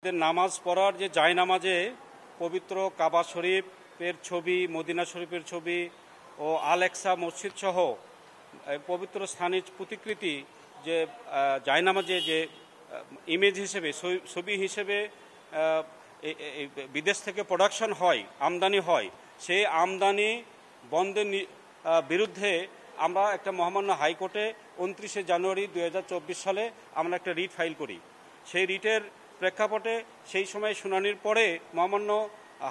নামাজ পড়ার যে জায়নামাজে পবিত্র কাবা শরীফের ছবি, মদিনা শরীফের ছবি ও আল আকসা মসজিদ সহ পবিত্র স্থানের প্রতিকৃতি যে জায়নামাজে যে ইমেজ হিসেবে, ছবি হিসেবে বিদেশ থেকে প্রোডাকশন হয়, আমদানি হয়, সেই আমদানি বন্ধের বিরুদ্ধে আমরা একটা মহামান্য হাইকোর্টে 29শে জানুয়ারি 2024 সালে আমরা একটা রিট ফাইল করি। সেই রিটের প্রেক্ষাপটে সেই সময় শুনানির পরে মহামান্য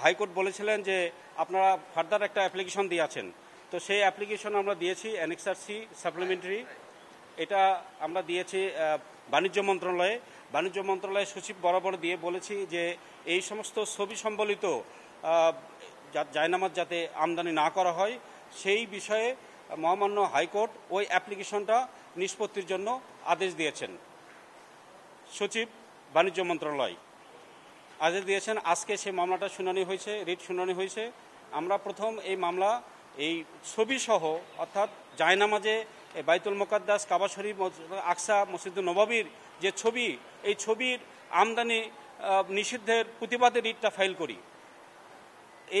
হাইকোর্ট বলেছিলেন যে আপনারা ফার্দার একটা অ্যাপ্লিকেশন দিয়েছেন। তো সেই অ্যাপ্লিকেশন আমরা দিয়েছি অ্যানেক্সার সি সাপ্লিমেন্টারি, এটা আমরা দিয়েছি বাণিজ্য মন্ত্রণালয়ে। বাণিজ্য মন্ত্রণালয়ের সচিব বরাবর দিয়ে বলেছি যে এই সমস্ত ছবি সম্বলিত জায়নামাজ যাতে আমদানি না করা হয়, সেই বিষয়ে মহামান্য হাইকোর্ট ওই অ্যাপ্লিকেশনটা নিষ্পত্তির জন্য আদেশ দিয়েছেন। সচিব বাণিজ্য মন্ত্রণালয় আদেশ দিয়েছেন। আজকে সেই মামলাটা শুনানি হয়েছে, রিট শুনানি হয়েছে। আমরা প্রথম এই মামলা এই ছবিসহ অর্থাৎ জায়নামাজে বাইতুল মোকাদ্দাস, কাবা শরীফ, আকসা, মসজিদুন নববীর যে ছবি, এই ছবির আমদানি নিষিদ্ধের প্রতিবাদে রিটটা ফাইল করি।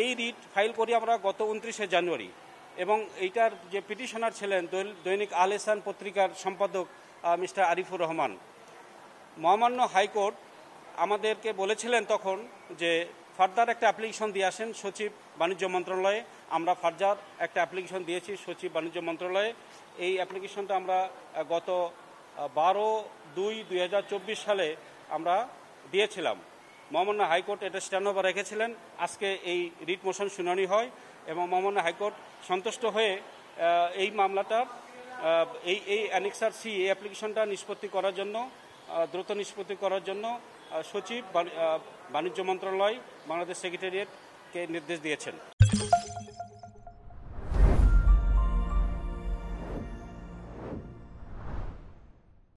এই রিট ফাইল করি আমরা গত 29শে জানুয়ারি, এবং এইটার যে পিটিশনার ছিলেন দৈনিক আল এহসান পত্রিকার সম্পাদক মিস্টার আরিফুর রহমান। মহামান্য হাইকোর্ট আমাদেরকে বলেছিলেন তখন যে ফার্দার একটা অ্যাপ্লিকেশন দিয়ে আসেন সচিব বাণিজ্য মন্ত্রণালয়ে। আমরা ফার্দার একটা অ্যাপ্লিকেশন দিয়েছি সচিব বাণিজ্য মন্ত্রণালয়ে। এই অ্যাপ্লিকেশনটা আমরা গত 12/2/2024 সালে আমরা দিয়েছিলাম। মহামান্য হাইকোর্ট এটা স্ট্যান্ড ওভার রেখেছিলেন। আজকে এই রিট মোশন শুনানি হয় এবং মহামান্য হাইকোর্ট সন্তুষ্ট হয়ে এই মামলাটা এই অ্যানেক্সার সি এই অ্যাপ্লিকেশনটা নিষ্পত্তি করার জন্য, দ্রুত নিষ্পত্তি করার জন্য সচিব বাণিজ্য মন্ত্রণালয় বাংলাদেশ সেক্রেটারিয়েটকে নির্দেশ দিয়েছেন।